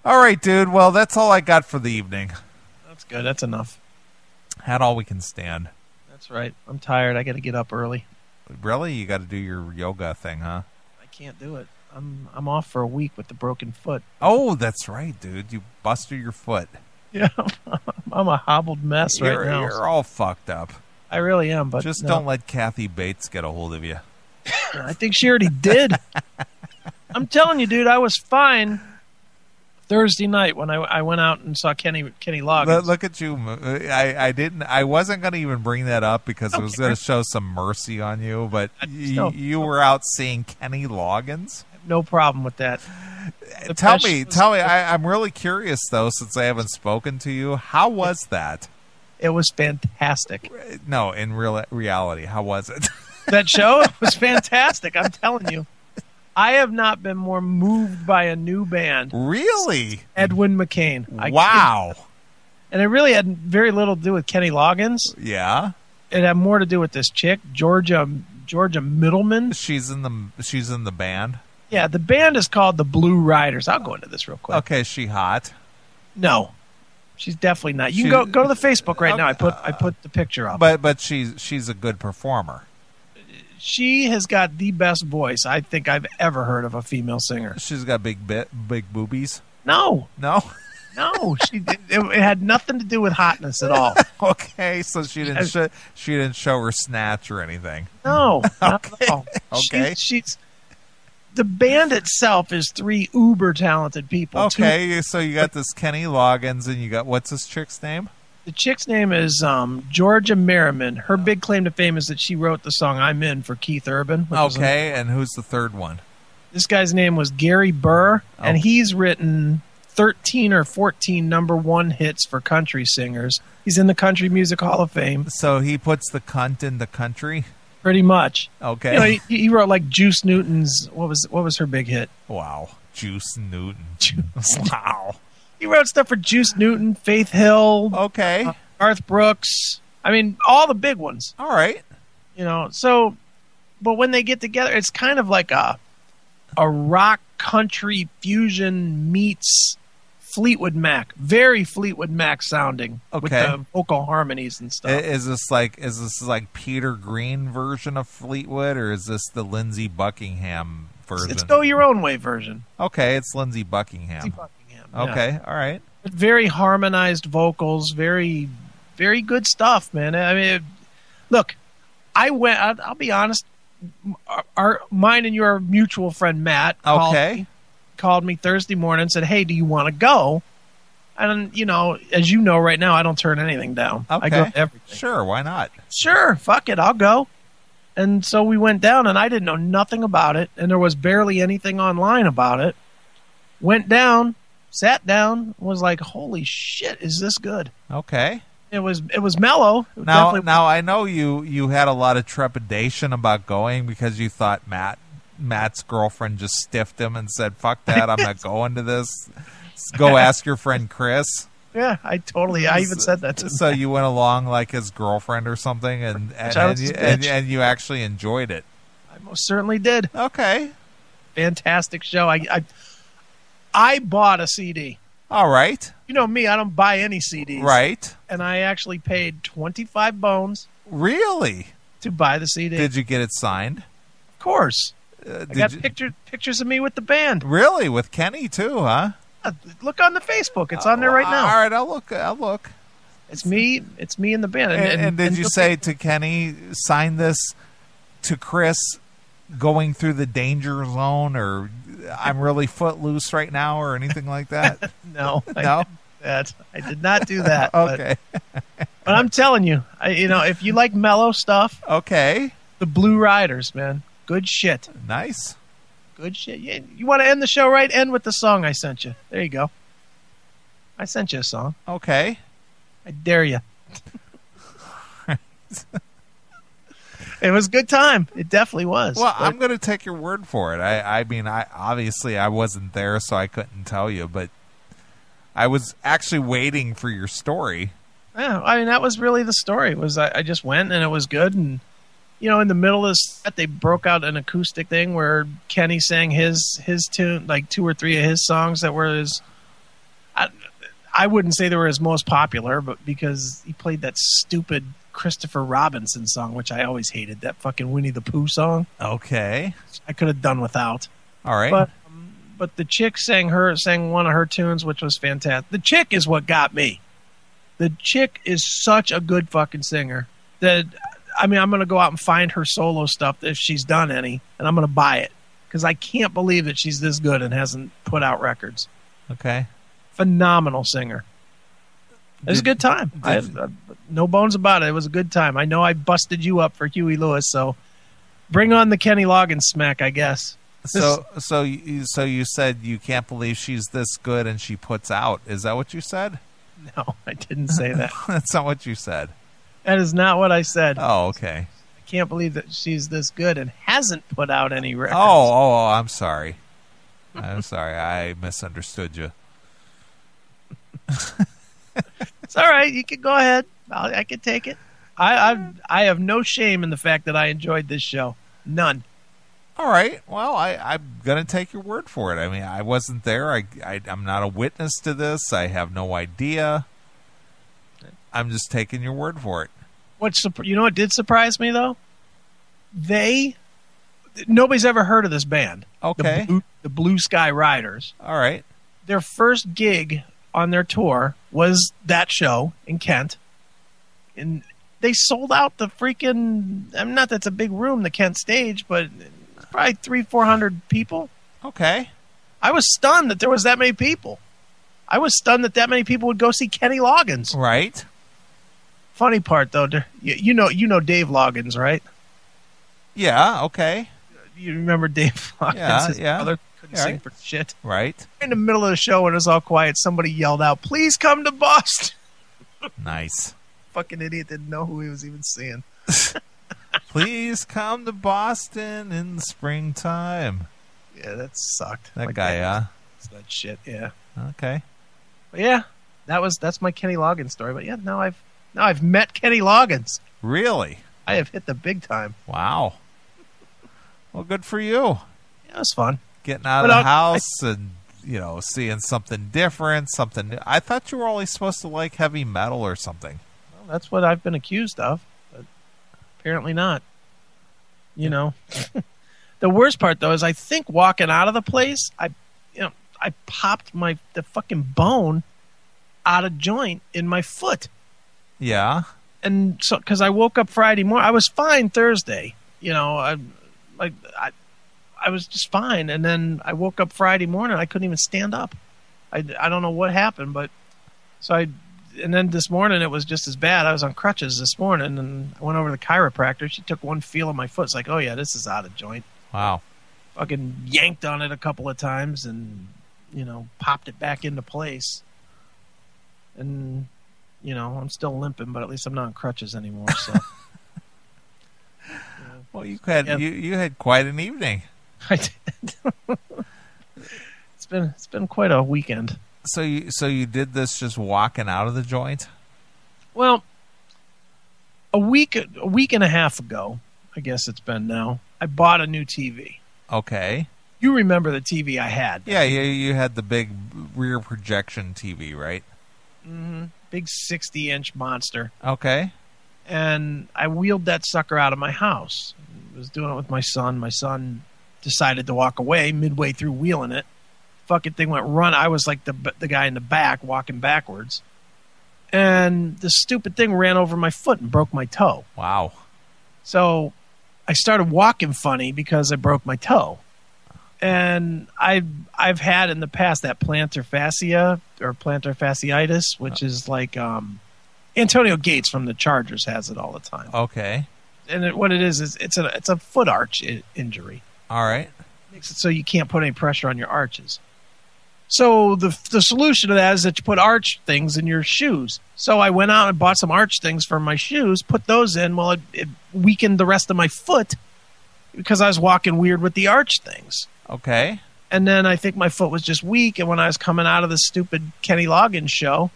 All right, dude. Well, that's all I got for the evening. That's good. That's enough. Had all we can stand. That's right. I'm tired. I got to get up early. Really? You got to do your yoga thing, huh? I can't do it. I'm off for a week with the broken foot. Oh, that's right, dude. You busted your foot. Yeah, I'm a hobbled mess right now. You're all fucked up. I really am, but just don't let Kathy Bates get a hold of you. I think she already did. I'm telling you, dude, I was fine Thursday night when I went out and saw Kenny Loggins. Look at you. I wasn't going to even bring that up because it was going to show some mercy on you, but you were out seeing Kenny Loggins? No problem with that. Tell me. I'm really curious, though, since I haven't spoken to you. How was that? It was fantastic. No, in reality, how was it? That show? It was fantastic. I'm telling you. I have not been more moved by a new band. Really? Edwin McCain. Wow. And it really had very little to do with Kenny Loggins. Yeah. It had more to do with this chick, Georgia Middleman. She's in the band? Yeah, the band is called the Blue Riders. I'll go into this real quick. Okay, is she hot? No. She's definitely not. You can go to the Facebook right now. I put the picture up. But she's a good performer. She has got the best voice I think I've ever heard of a female singer. She's got big boobies? No. No? No, it had nothing to do with hotness at all. Okay, so she didn't show her snatch or anything. No, not okay. at all. Okay. She's the band itself is 3 uber talented people. Okay, so you got this Kenny Loggins, and you got, what's this chick's name? The chick's name is Georgia Merriman. Her big claim to fame is that she wrote the song "I'm In" for Keith Urban. Okay, and who's the third one? This guy's name was Gary Burr, and he's written 13 or 14 #1 hits for country singers. He's in the Country Music Hall of Fame. So he puts the cunt in the country? Pretty much. Okay. You know, he wrote like Juice Newton's, what was her big hit? Wow. Juice Newton. Wow. He wrote stuff for Juice Newton, Faith Hill. Okay. Garth Brooks. I mean, all the big ones. All right. You know, so, but when they get together, it's kind of like a rock country fusion meets Fleetwood Mac. Very Fleetwood Mac sounding. Okay. With the vocal harmonies and stuff. Is this like Peter Green version of Fleetwood, or is this the Lindsey Buckingham version? It's Go Your Own Way version. Okay, it's Lindsey Buckingham. Okay, yeah. All right. Very harmonized vocals, very, very good stuff, man. I mean, look, I'll be honest. Mine and your mutual friend Matt called me Thursday morning and said, "Hey, do you want to go?" And you know, as you know, right now I don't turn anything down. Okay. I go to everything. Sure, why not? Sure, fuck it, I'll go. And so we went down, and I didn't know nothing about it, and there was barely anything online about it. Went down. Sat down, was like, "Holy shit, is this good?" Okay. It was mellow. Now I know you had a lot of trepidation about going because you thought Matt's girlfriend just stiffed him and said, "Fuck that, I'm not going to this. Go ask your friend Chris." Yeah, I even said that to him. So you went along like his girlfriend or something, and you actually enjoyed it. I most certainly did. Okay. Fantastic show. I bought a CD. All right. You know me, I don't buy any CDs. Right. And I actually paid 25 bones. Really? To buy the CD. Did you get it signed? Of course. I got pictures of me with the band. Really? With Kenny too, huh? Look on the Facebook. It's on there right now. All right, I'll look. It's me and the band. And did you say to Kenny, sign this to Chris going through the danger zone, or I'm really footloose right now, or anything like that? No. No? I did not do that. Okay. But I'm telling you, if you like mellow stuff. Okay. The Blue Riders, man. Good shit. Nice. Good shit. You want to end the show right? End with the song I sent you. There you go. I sent you a song. Okay. I dare you. It was a good time. It definitely was. Well, I'm going to take your word for it. I mean, obviously I wasn't there, so I couldn't tell you, but I was actually waiting for your story. Yeah, I mean, that was really the story. I just went, and it was good, and in the middle of the set, they broke out an acoustic thing where Kenny sang his tune, like 2 or 3 of his songs that were his I wouldn't say they were his most popular, but because he played that stupid Christopher Robinson song, which I always hated, that fucking Winnie the Pooh song. Okay. I could have done without. All right. But the chick sang one of her tunes, which was fantastic. The chick is what got me. The chick is such a good fucking singer that, I mean, I'm going to go out and find her solo stuff if she's done any, and I'm going to buy it because I can't believe that she's this good and hasn't put out records. Okay. Phenomenal singer. It was a good time. No bones about it. It was a good time. I know I busted you up for Huey Lewis, so bring on the Kenny Loggins smack, I guess. So you said you can't believe she's this good and she puts out. Is that what you said? No, I didn't say that. That's not what you said. That is not what I said. Oh, okay. I can't believe that she's this good and hasn't put out any records. Oh, I'm sorry. I'm sorry. I misunderstood you. It's all right. You can go ahead. I can take it. I have no shame in the fact that I enjoyed this show. None. All right. Well, I'm going to take your word for it. I mean, I wasn't there. I'm not a witness to this. I have no idea. I'm just taking your word for it. You know what did surprise me, though? Nobody's ever heard of this band. Okay. The Blue Sky Riders. All right. Their first gig on their tour was that show in Kent. And they sold out the freaking... I mean, not that's a big room, the Kent stage, but... probably 300-400 people. Okay. I was stunned that there was that many people. I was stunned that many people would go see Kenny Loggins. Right. Funny part, though, you know Dave Loggins, right? Yeah, okay. You remember Dave Loggins? Yeah, His brother couldn't sing for shit. Right. In the middle of the show when it was all quiet, somebody yelled out, "Please come to Boston." Nice. Fucking idiot didn't know who he was even seeing. Please come to Boston in the springtime. Yeah, that sucked. That guy, yeah. That shit, yeah. Okay. But yeah, that's my Kenny Loggins story. But yeah, now I've met Kenny Loggins. Really? I have hit the big time. Wow. Well, good for you. Yeah, it was fun. Getting out of the house and, seeing something different, something new. I thought you were only supposed to like heavy metal or something. Well, that's what I've been accused of. Apparently not. The worst part though is I think walking out of the place, I popped the fucking bone out of joint in my foot. Yeah. And so because I woke up Friday morning, I was fine Thursday. I was just fine, and then I woke up Friday morning. I couldn't even stand up. I don't know what happened, but and then this morning it was just as bad. I was on crutches this morning, and I went over to the chiropractor. She took one feel of my foot. It's like, oh yeah, this is out of joint. Wow. Fucking yanked on it a couple of times and, popped it back into place. And, I'm still limping, but at least I'm not on crutches anymore. So. Well, you had quite an evening. I did. It's been quite a weekend. So you did this just walking out of the joint? Well, a week and a half ago, I guess it's been now, I bought a new TV. Okay. You remember the TV I had? Yeah, you had the big rear projection TV, right? Mm-hmm. Big 60-inch monster. Okay. And I wheeled that sucker out of my house. I was doing it with my son. My son decided to walk away midway through wheeling it. Fucking thing went run. I was like the guy in the back walking backwards. And the stupid thing ran over my foot and broke my toe. Wow. So I started walking funny because I broke my toe. And I've had in the past that plantar fascia or plantar fasciitis, which is like Antonio Gates from the Chargers has it all the time. Okay. And what it is it's a foot arch injury. All right. Makes it so you can't put any pressure on your arches. So the solution to that is that you put arch things in your shoes. So I went out and bought some arch things for my shoes, put those in. Well, it weakened the rest of my foot because I was walking weird with the arch things. Okay. And then I think my foot was just weak. And when I was coming out of the stupid Kenny Loggins show,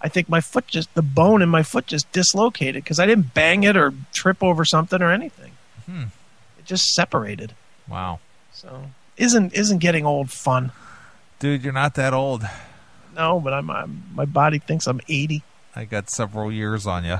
I think the bone in my foot just dislocated because I didn't bang it or trip over something or anything. It just separated. Wow. So isn't getting old fun? Dude, you're not that old. No, but my body thinks I'm 80. I got several years on you.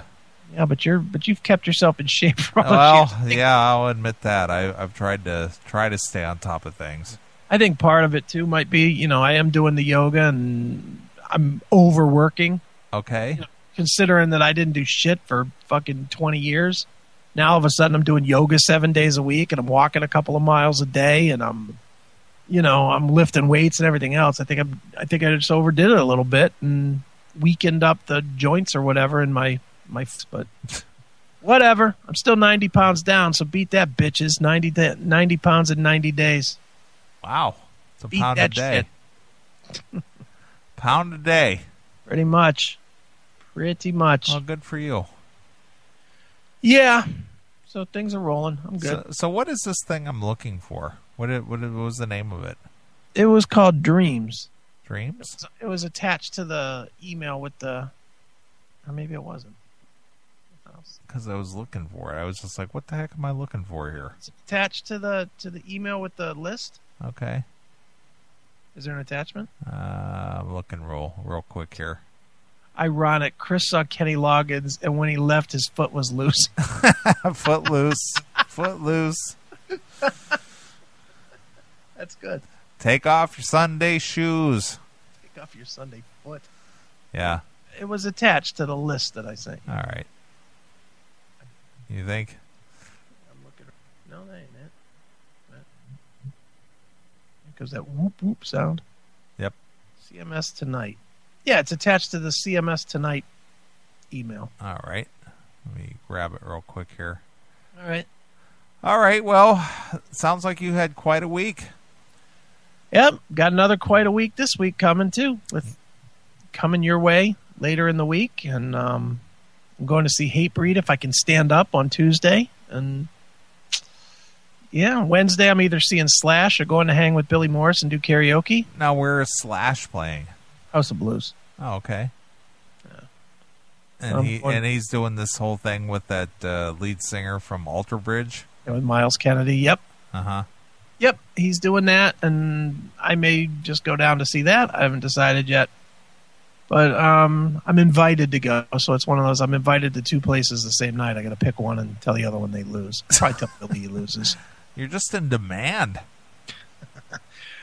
Yeah, but you've kept yourself in shape for all Well, those years. yeah, I'll admit that. I've tried to stay on top of things. I think part of it too might be, I am doing the yoga and I'm overworking. Okay. Considering that I didn't do shit for fucking 20 years. Now all of a sudden I'm doing yoga 7 days a week and I'm walking a couple of miles a day and I'm lifting weights and everything else. I think I just overdid it a little bit and weakened up the joints or whatever in my but whatever. I'm still 90 pounds down, so beat that, bitches. 90 pounds in 90 days. Wow. It's a Beat pound a that day. shit. Pound a day. Pretty much. Well, good for you. Yeah. So things are rolling. I'm good. So what is this thing I'm looking for? What was the name of it? It was called Dreams. Dreams? It was attached to the email with the... Or maybe it wasn't. Because I was looking for it. I was just like, what the heck am I looking for here? It's attached to the email with the list. Okay. Is there an attachment? I'm looking real quick here. Ironic. Chris saw Kenny Loggins, and when he left, his foot was loose. Footloose. Footloose. That's good. Take off your Sunday shoes. Take off your Sunday foot. Yeah. It was attached to the list that I sent you. All right. You think? I'm looking. No, that ain't it. Because that whoop whoop sound. Yep. CMS Tonight. Yeah, it's attached to the CMS Tonight email. All right. Let me grab it real quick here. All right. All right. Well, sounds like you had quite a week. Yep. Got another quite a week this week coming too. With coming your way later in the week, and I'm going to see Hatebreed if I can stand up on Tuesday, and yeah, Wednesday I'm either seeing Slash or going to hang with Billy Morris and do karaoke. Now, where is Slash playing? House of Blues. Oh, okay. Yeah. And he's doing this whole thing with that lead singer from Alter Bridge. With Miles Kennedy. Yep. Uh-huh. Yep, he's doing that, and I may just go down to see that. I haven't decided yet. But I'm invited to go, so it's one of those. I'm invited to two places the same night. I got to pick one and tell the other one they lose. Probably tell Billy he loses. You're just in demand.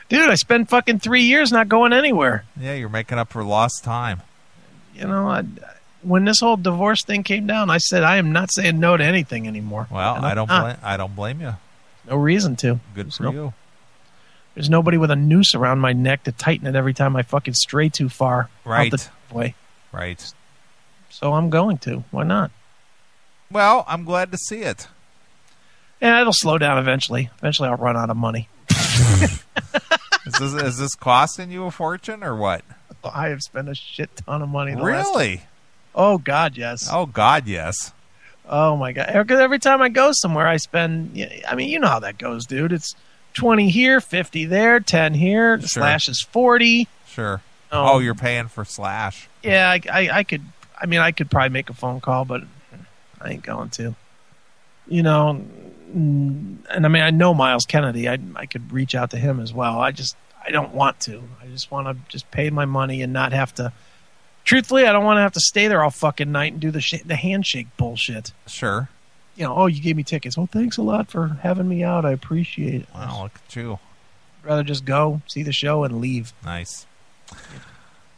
Dude, I spent fucking 3 years not going anywhere. Yeah, you're making up for lost time. When this whole divorce thing came down, I said I am not saying no to anything anymore. Well, I don't blame you. No reason to. Good for you. There's nobody with a noose around my neck to tighten it every time I fucking stray too far. Right. Out the way. Right. So I'm going to. Why not? Well, I'm glad to see it. Yeah, it'll slow down eventually. Eventually I'll run out of money. Is this costing you a fortune or what? I have spent a shit ton of money. Really? Oh, God, yes. Oh, God, yes. Oh, my God. Because every time I go somewhere, I spend... I mean, you know how that goes, dude. It's 20 here, 50 there, 10 here. Sure. Slash is 40. Sure. Oh, you're paying for Slash. Yeah, I could... I mean, I could probably make a phone call, but I ain't going to. And I mean, I know Miles Kennedy. I could reach out to him as well. I don't want to. I just want to just pay my money and not have to... Truthfully, I don't want to have to stay there all fucking night and do the handshake bullshit. Sure. Oh, you gave me tickets. Oh, thanks a lot for having me out. I appreciate it. Wow, look at you. I'd rather just go, see the show, and leave. Nice.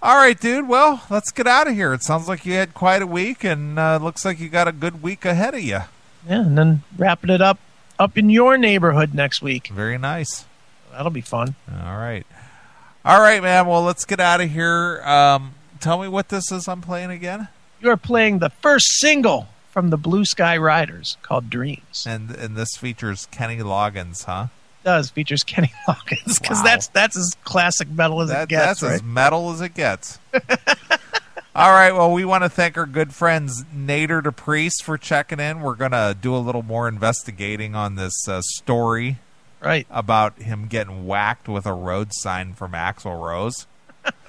All right, dude. Well, let's get out of here. It sounds like you had quite a week, and looks like you got a good week ahead of you. Yeah, and then wrapping it up in your neighborhood next week. Very nice. That'll be fun. All right. All right, man. Well, let's get out of here. Tell me what this is I'm playing again. You're playing the first single from the Blue Sky Riders called Dreams. And this features Kenny Loggins, huh? It does. Features Kenny Loggins. Because that's as classic metal as it gets, That's right? As metal as it gets. All right. Well, we want to thank our good friends Nader to Priest for checking in. We're going to do a little more investigating on this story. Right. About him getting whacked with a road sign from Axl Rose.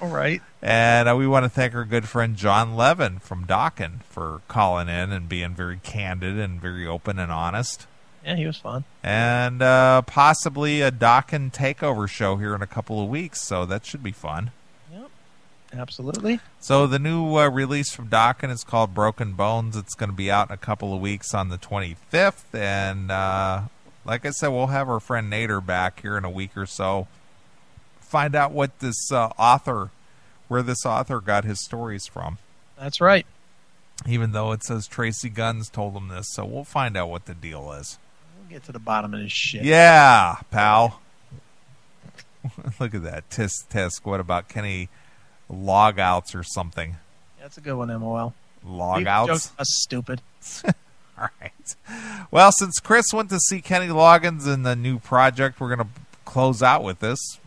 All right. And we want to thank our good friend John Levin from Dokken for calling in and being very candid and very open and honest. Yeah, he was fun. And possibly a Dokken takeover show here in a couple of weeks, so that should be fun. Yep. Absolutely. So the new release from Dokken is called Broken Bones. It's going to be out in a couple of weeks on the 25th. And like I said, we'll have our friend Nader back here in a week or so. Find out what this where this author got his stories from. That's right. Even though it says Tracy Guns told him this. So we'll find out what the deal is. We'll get to the bottom of this shit. Yeah, pal. Look at that. Tisk tisk. What about Kenny Logouts or something? That's a good one, MOL. Logouts? That's stupid. All right. Well, since Chris went to see Kenny Loggins in the new project, we're going to close out with this.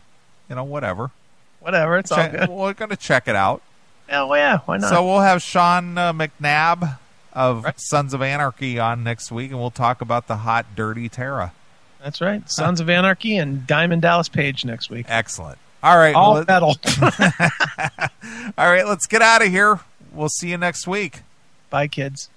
Whatever. Whatever. It's all good. We're going to check it out. Yeah, why not? So we'll have Sean McNabb of Sons of Anarchy on next week, and we'll talk about the hot, dirty Tara. That's right. Sons of Anarchy and Diamond Dallas Page next week. Excellent. All right. All metal. All right, let's get out of here. We'll see you next week. Bye, kids.